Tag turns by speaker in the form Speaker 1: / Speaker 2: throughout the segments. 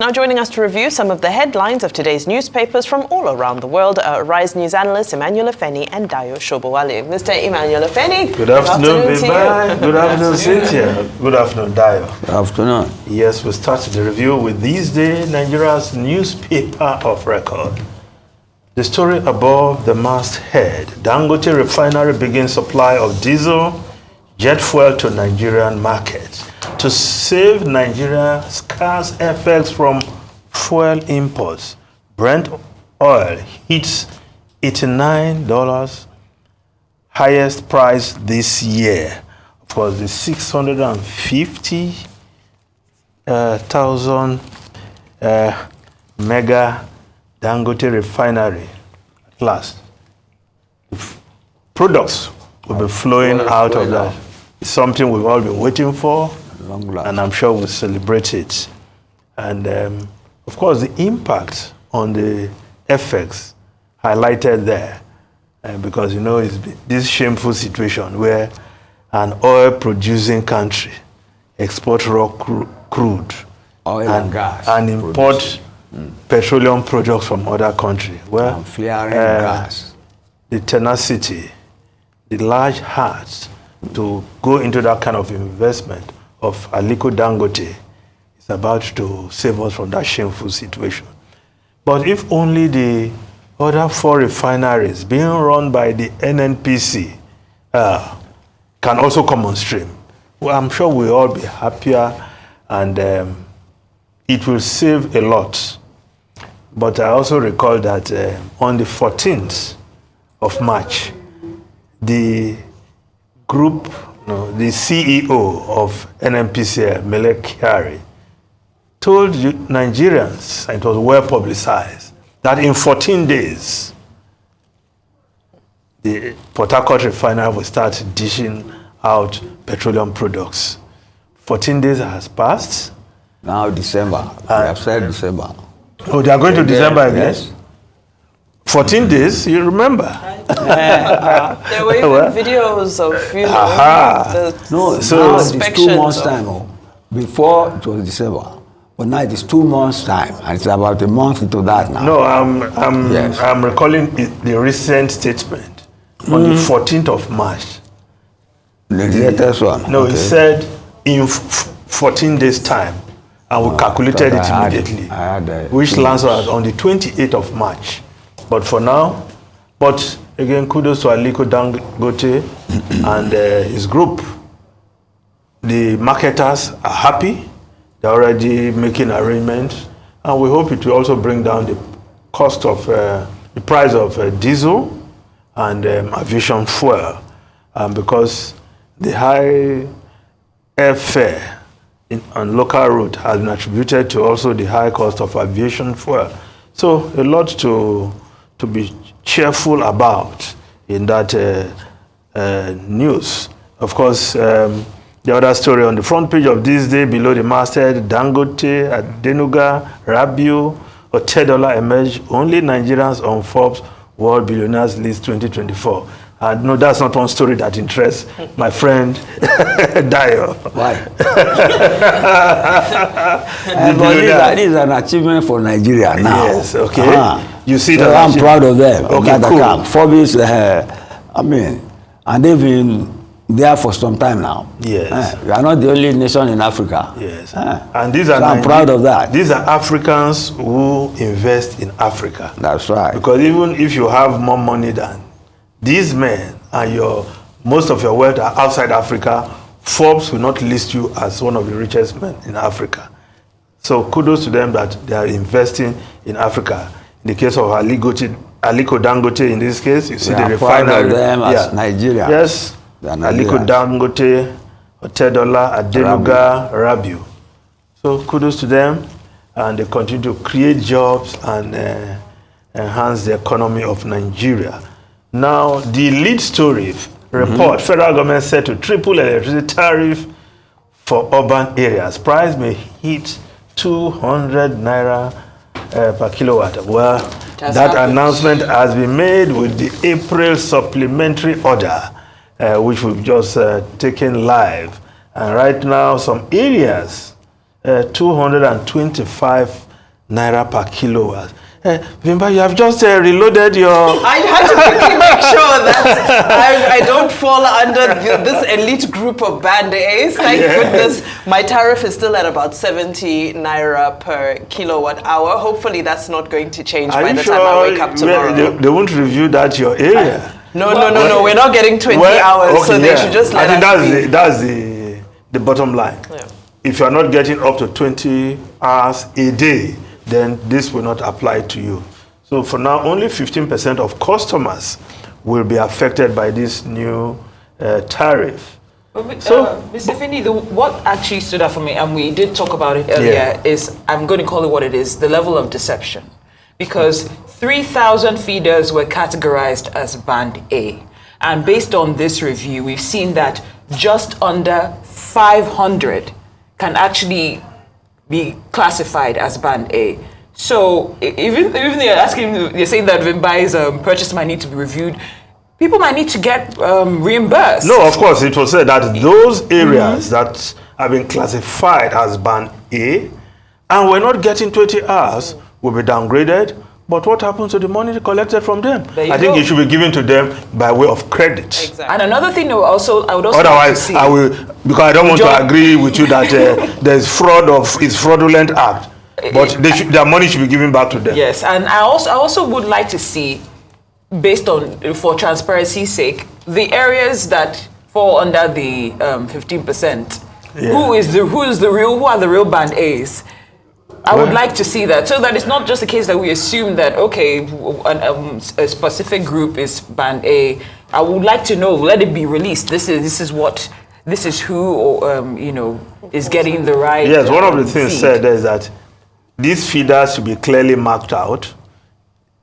Speaker 1: Now joining us to review some of the headlines of today's newspapers from all around the world are Rise News analysts Emmanuel Afeni and Dayo Shobowale. Mr. Emmanuel Afeni,
Speaker 2: good afternoon, Bibai. Good afternoon, Cynthia. Good afternoon, Dayo.
Speaker 3: Good afternoon.
Speaker 2: Yes, we start the review with these days Nigeria's newspaper of record. The story above the masthead: Dangote refinery begins supply of diesel, jet fuel to Nigerian markets. To save Nigeria scarce FX from fuel imports, Brent oil hits $89, highest price this year. Of course, the 650,000 mega Dangote refinery at last. Products will be flowing out of that. It's something we've all been waiting for. And I'm sure we'll celebrate it. And of course, the impact on the FX highlighted there, because you know it's this shameful situation where an oil-producing country export raw crude
Speaker 3: oil and gas
Speaker 2: and import petroleum products from other countries. Well,
Speaker 3: gas.
Speaker 2: The tenacity, the large hearts to go into that kind of investment of Aliko Dangote is about to save us from that shameful situation. But if only the other 4 refineries being run by the NNPC can also come on stream, well, I'm sure we'll all be happier, and it will save a lot. But I also recall that on the 14th of March, the group, the CEO of NNPC, Melek Kyari, told Nigerians, and it was well publicized, that in 14 days, the Port Harcourt refinery will start dishing out petroleum products. 14 days has passed.
Speaker 3: Now December. We have said December.
Speaker 2: Oh, they are going to December again?
Speaker 3: Yes.
Speaker 2: 14 days, you remember?
Speaker 1: There were even videos of, you know,
Speaker 3: no,
Speaker 1: so
Speaker 3: now it's 2 months' time. Before it was December, but now it is 2 months' time, and it's about a month into that now.
Speaker 2: No, I'm recalling the recent statement on the 14th of March.
Speaker 3: The latest one.
Speaker 2: No, he said in 14 days' time, and we calculated it immediately, which lands us on the 28th of March. But for now, but again, kudos to Aliko Dangote and his group. The marketers are happy. They're already making arrangements. And we hope it will also bring down the cost of, the price of diesel and aviation fuel. Because the high airfare on local route has been attributed to also the high cost of aviation fuel. So a lot to be cheerful about in that news. Of course, the other story on the front page of this day, below the masthead, Dangote, Adenuga, Rabiu, $10 emerged, only Nigerians on Forbes World Billionaires List 2024. And no, that's not one story that interests my friend Dayo.
Speaker 3: Why? This is an achievement for Nigeria now.
Speaker 2: Yes, okay. You see
Speaker 3: so
Speaker 2: that.
Speaker 3: I'm proud of them.
Speaker 2: Okay, cool.
Speaker 3: Forbes, and they've been there for some time now.
Speaker 2: Yes.
Speaker 3: We are not the only nation in Africa.
Speaker 2: Yes. And these are
Speaker 3: so I'm proud of that.
Speaker 2: These are Africans who invest in Africa.
Speaker 3: That's right.
Speaker 2: Because even if you have more money than these men and most of your wealth are outside Africa, Forbes will not list you as one of the richest men in Africa. So kudos to them that they are investing in Africa. In the case of Aliko Dangote, in this case, you see the refinery.
Speaker 3: Of them as Nigeria.
Speaker 2: Yes, Aliko Dangote, $10, Adenuga, Rabiu. So kudos to them, and they continue to create jobs and enhance the economy of Nigeria. Now, the lead story report, federal government set to triple electricity tariff for urban areas. Price may hit 200 naira per kilowatt. Well, that announcement has been made with the April supplementary order, which we've just taken live. And right now, some areas, 225 naira per kilowatt. Vimba, you have just reloaded your...
Speaker 1: I had to quickly make sure that I don't fall under this elite group of band A's. Thank goodness my tariff is still at about 70 naira per kilowatt hour. Hopefully that's not going to change by the time I wake up tomorrow.
Speaker 2: They won't review that your area.
Speaker 1: No. We're not getting 20 hours, okay, so they should just let us
Speaker 2: that's the bottom line. Yeah. If you are not getting up to 20 hours a day, then this will not apply to you. So for now, only 15% of customers will be affected by this new tariff.
Speaker 4: So, Mr. Finney, what actually stood out for me, and we did talk about it earlier, is, I'm going to call it what it is, the level of deception. Because 3,000 feeders were categorized as Band A. And based on this review, we've seen that just under 500 can actually be classified as Band A. So even you're saying that Vimba's purchase might need to be reviewed, people might need to get reimbursed.
Speaker 2: No, of course, it was said that those areas that have been classified as Band A and we're not getting 20 hours will be downgraded. But what happens to the money collected from them? I think it should be given to them by way of credit.
Speaker 1: Exactly.
Speaker 4: And another thing I would also
Speaker 2: otherwise,
Speaker 4: like to see.
Speaker 2: I will, because I don't want to agree with you that there's it's fraudulent act. But their money should be given back to them.
Speaker 4: Yes, and I also would like to see, based on, for transparency's sake, the areas that fall under the 15%. Yeah. Who are the real Band A's? I would like to see that, so that it's not just a case that we assume that, okay, a specific group is Band A. I would like to know, let it be released. This is who, is getting the right.
Speaker 2: Yes, one of the things said is that these feeders should be clearly marked out,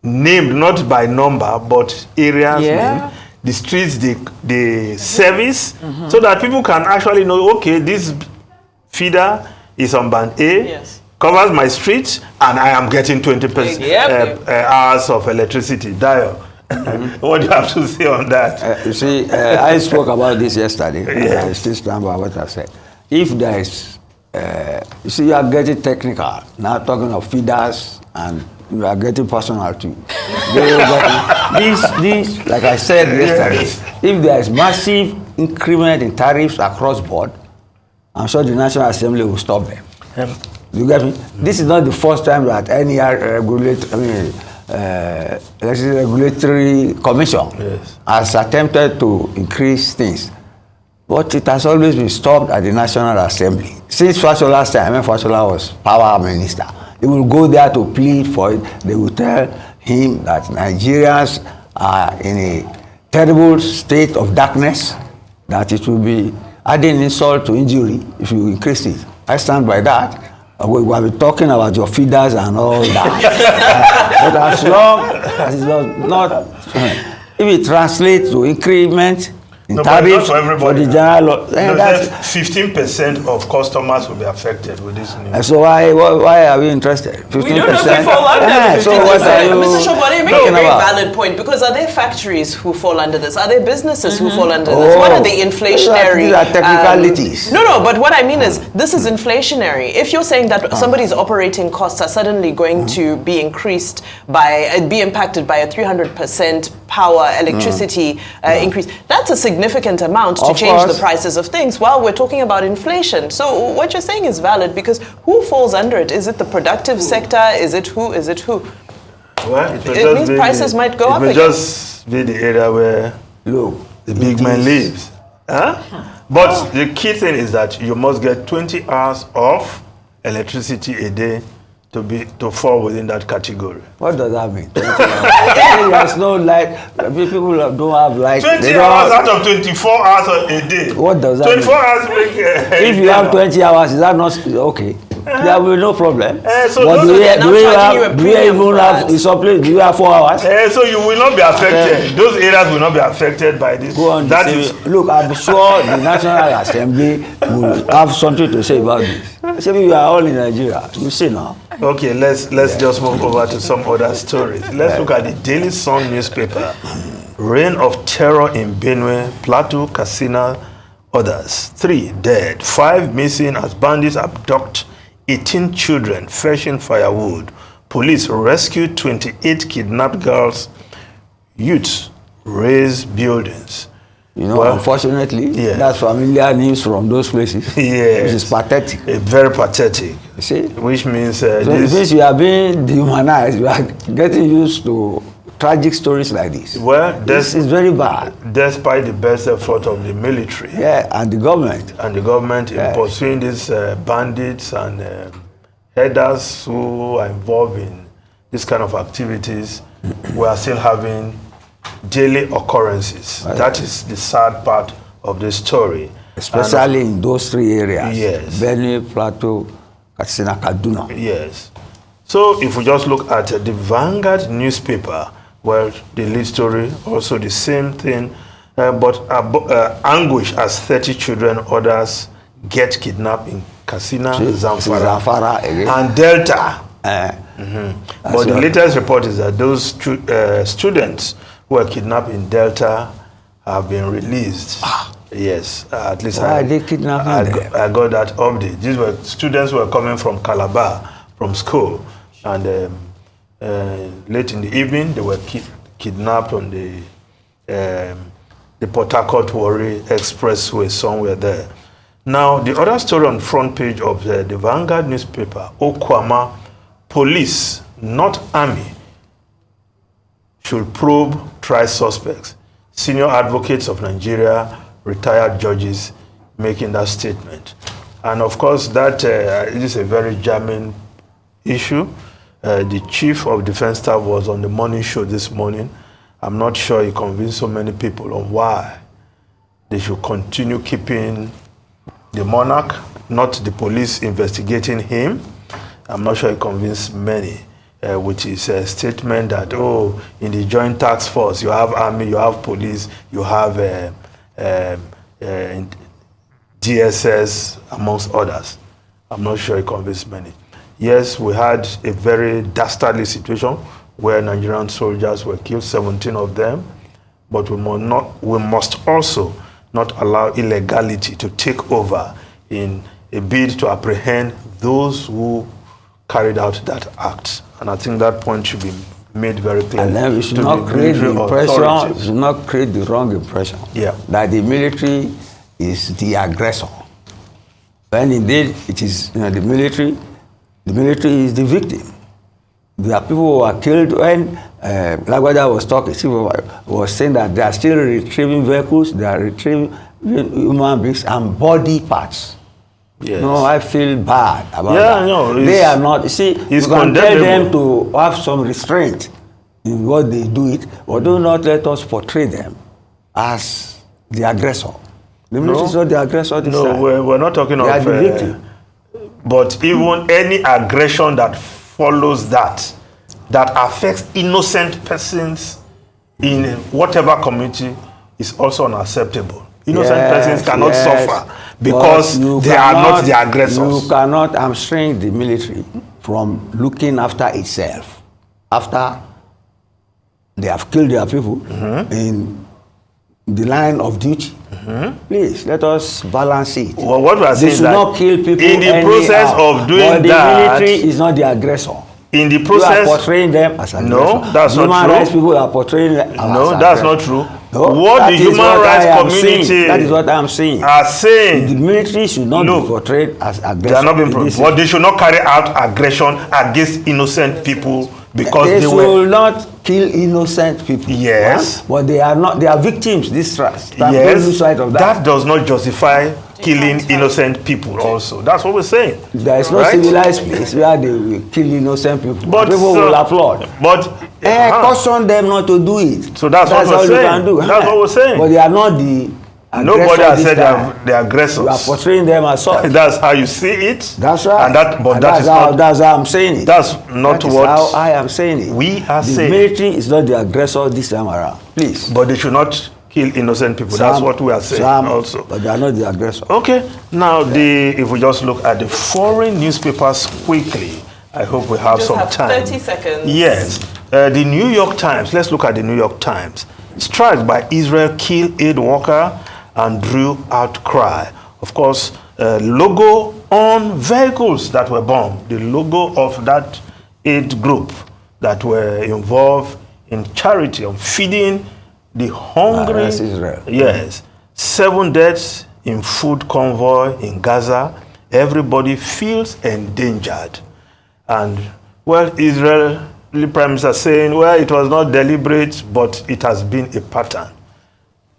Speaker 2: named not by number, but areas named, the streets, the service, so that people can actually know, okay, this feeder is on Band A. Covers my street, and I am getting 20% hours of electricity. Dio, what do you have to say on that?
Speaker 3: You see, I spoke about this yesterday. I still stand by what I said. If there is, you see, you are getting technical. Now talking of feeders, and you are getting personal too. This, like I said yesterday, if there is massive increment in tariffs across board, I'm sure the National Assembly will stop them. You get me? This is not the first time that any regulatory commission has attempted to increase things. But it has always been stopped at the National Assembly. Since Fasola's time, when Fasola was power minister, they will go there to plead for it. They will tell him that Nigerians are in a terrible state of darkness, that it will be adding insult to injury if you increase it. I stand by that. We will be talking about your feeders and all that. But as long as it's not if it translates to increment in tariffs for the general,
Speaker 2: 15% of customers will be affected with this new.
Speaker 3: So why are we interested? 15%.
Speaker 4: We don't know if we fall under the 15%.
Speaker 3: So what are you
Speaker 1: Mr. Shobode, you make a very valid point, because are there factories who fall under this? Are there businesses who fall under this? What are the inflationary?
Speaker 3: These are technicalities.
Speaker 1: No, but what I mean is, this is inflationary. If you're saying that somebody's operating costs are suddenly going to be increased be impacted by a 300% power electricity increase, that's a significant amount to change the prices of things while we're talking about inflation. So what you're saying is valid, because who falls under it? Is it the productive sector? Is it who?
Speaker 2: Well,
Speaker 1: it means prices might go up again.
Speaker 2: It may just be the area where the big man lives. But the key thing is that you must get 20 hours of electricity a day to fall within that category.
Speaker 3: What does that mean? There's no light. People don't have light.
Speaker 2: 20 hours out of 24 hours a day.
Speaker 3: What does that
Speaker 2: 24
Speaker 3: mean?
Speaker 2: hours make
Speaker 3: if you have 20 hours, is that not okay? There will be no problem.
Speaker 2: So
Speaker 3: but do you have 4 hours?
Speaker 2: So you will not be affected. Those areas will not be affected by this.
Speaker 3: Go on. Look, I'm sure the National Assembly will have something to say about this. We are all in Nigeria. You see now.
Speaker 2: Okay, let's just move over to some other stories. Let's look at the Daily Sun newspaper. Reign of terror in Benue, Plateau, Katsina, others. 3 dead, 5 missing as bandits abduct 18 children fetching firewood. Police rescued 28 kidnapped girls. Youths raise buildings.
Speaker 3: You know, unfortunately, that's familiar news from those places.
Speaker 2: Yes.
Speaker 3: Which is pathetic.
Speaker 2: Very pathetic.
Speaker 3: You see?
Speaker 2: Which means...
Speaker 3: so it means you are being dehumanized. You are getting used to tragic stories like this.
Speaker 2: Well,
Speaker 3: this is very bad.
Speaker 2: Despite the best effort of the military.
Speaker 3: Yeah, and the government.
Speaker 2: And the government in pursuing these bandits and headers who are involved in this kind of activities, we are still having daily occurrences. That is the sad part of the story.
Speaker 3: Especially in those three areas.
Speaker 2: Yes.
Speaker 3: Benue, Plateau, Katsina, Kaduna.
Speaker 2: Yes. So if we just look at the Vanguard newspaper, well, the lead story, also the same thing, but anguish as 30 children, others get kidnapped in Katsina, Zamfara, and Delta. But the latest report is that those students who were kidnapped in Delta have been released. Yes, at least
Speaker 3: Why are they kidnapping them?
Speaker 2: I got that update. These were students who were coming from Calabar, from school, and late in the evening they were kidnapped on the Port Harcourt Warri Expressway, somewhere there. Now, the other story on the front page of the Vanguard newspaper, Okwama, police, not army, should probe, try suspects. Senior advocates of Nigeria, retired judges making that statement. And of course, that it is a very germane issue. The chief of defense staff was on the morning show this morning. I'm not sure he convinced so many people on why they should continue keeping the monarch, not the police investigating him. I'm not sure he convinced many with his statement that, oh, in the joint task force, you have army, you have police, you have DSS, amongst others. I'm not sure he convinced many. Yes, we had a very dastardly situation where Nigerian soldiers were killed, 17 of them, but we must also not allow illegality to take over in a bid to apprehend those who carried out that act. And I think that point should be made very clear.
Speaker 3: And then we should not create the impression, we should not create the wrong impression that the military is the aggressor. When indeed it is the military is the victim. There are people who are killed. When Lagwaja was talking, she was saying that they are still retrieving vehicles, they are retrieving human beings and body parts.
Speaker 2: Yes.
Speaker 3: No, I feel bad about that.
Speaker 2: No,
Speaker 3: they are not. You see, you can tell them to have some restraint in what they do it, but do not let us portray them as the aggressor. The military is not the aggressor this time.
Speaker 2: We're not talking of
Speaker 3: the victim.
Speaker 2: But even any aggression that follows that affects innocent persons in whatever community is also unacceptable. Innocent persons cannot suffer because they are not the aggressors.
Speaker 3: You cannot hamstring the military from looking after itself after they have killed their people in the line of duty. Please, let us balance it.
Speaker 2: Well, what we are saying
Speaker 3: they should not kill people
Speaker 2: in the process of doing
Speaker 3: but
Speaker 2: that,
Speaker 3: the military is not the aggressor.
Speaker 2: In the process,
Speaker 3: you are portraying them as aggressors.
Speaker 2: No, that's not true.
Speaker 3: Human rights people are portraying them as
Speaker 2: no, that's not true.
Speaker 3: No,
Speaker 2: what the human rights community
Speaker 3: that is what I'm saying.
Speaker 2: Are saying
Speaker 3: the military should not be portrayed as aggressors.
Speaker 2: They are not being portrayed. But they should not carry out aggression against innocent people because
Speaker 3: they should not kill innocent people.
Speaker 2: Yes,
Speaker 3: but they are not. They are victims. This trust.
Speaker 2: Yes,
Speaker 3: side of
Speaker 2: that does not justify killing innocent people. Also, that's what we're saying.
Speaker 3: There is no civilized place where they will kill innocent people. But people will applaud.
Speaker 2: But
Speaker 3: caution them not to do it.
Speaker 2: So that's what we're saying.
Speaker 3: You can do.
Speaker 2: That's what we're saying.
Speaker 3: But they are not the.
Speaker 2: Nobody has said they are aggressors.
Speaker 3: You are portraying them as such.
Speaker 2: That's how you see it.
Speaker 3: That's right.
Speaker 2: And that's
Speaker 3: how I'm saying it.
Speaker 2: That's not what
Speaker 3: how I am saying it.
Speaker 2: We are saying.
Speaker 3: The military is not the aggressor this time around. Please.
Speaker 2: But they should not kill innocent people. That's what we are saying also.
Speaker 3: But they are not the aggressor.
Speaker 2: Okay. Now, if we just look at the foreign newspapers quickly, I hope we have some time.
Speaker 1: 30 seconds.
Speaker 2: Yes. The New York Times. Let's look at the New York Times. Strike by Israel kill aid worker and drew outcry. Of course, logo on vehicles that were bombed, the logo of that aid group that were involved in charity, on feeding the hungry.
Speaker 3: That's Israel.
Speaker 2: Yes. 7 deaths in food convoy in Gaza. Everybody feels endangered. And, well, Israeli Prime Minister saying, well, it was not deliberate, but it has been a pattern.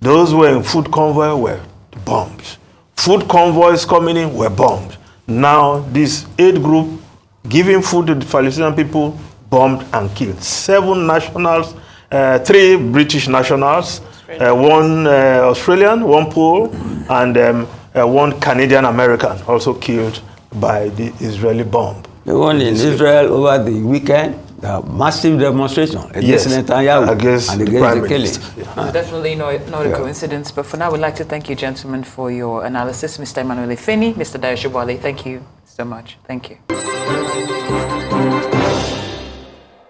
Speaker 2: Those who were in food convoy were bombed. Food convoys coming in were bombed. Now, this aid group giving food to the Palestinian people, bombed and killed. 7 nationals, 3 British nationals, 1 Australian, 1 Pole, and 1 Canadian American also killed by the Israeli bomb.
Speaker 3: The one in Israel over the weekend, the massive demonstration against Netanyahu
Speaker 2: against
Speaker 3: and
Speaker 2: the
Speaker 3: against
Speaker 2: Prime
Speaker 3: the killing.
Speaker 2: Minister. Yeah.
Speaker 4: Definitely not a coincidence, but for now, we'd like to thank you, gentlemen, for your analysis. Mr. Emmanuel Ifeni, Mr. Dayo Shobwale, thank you so much. Thank you.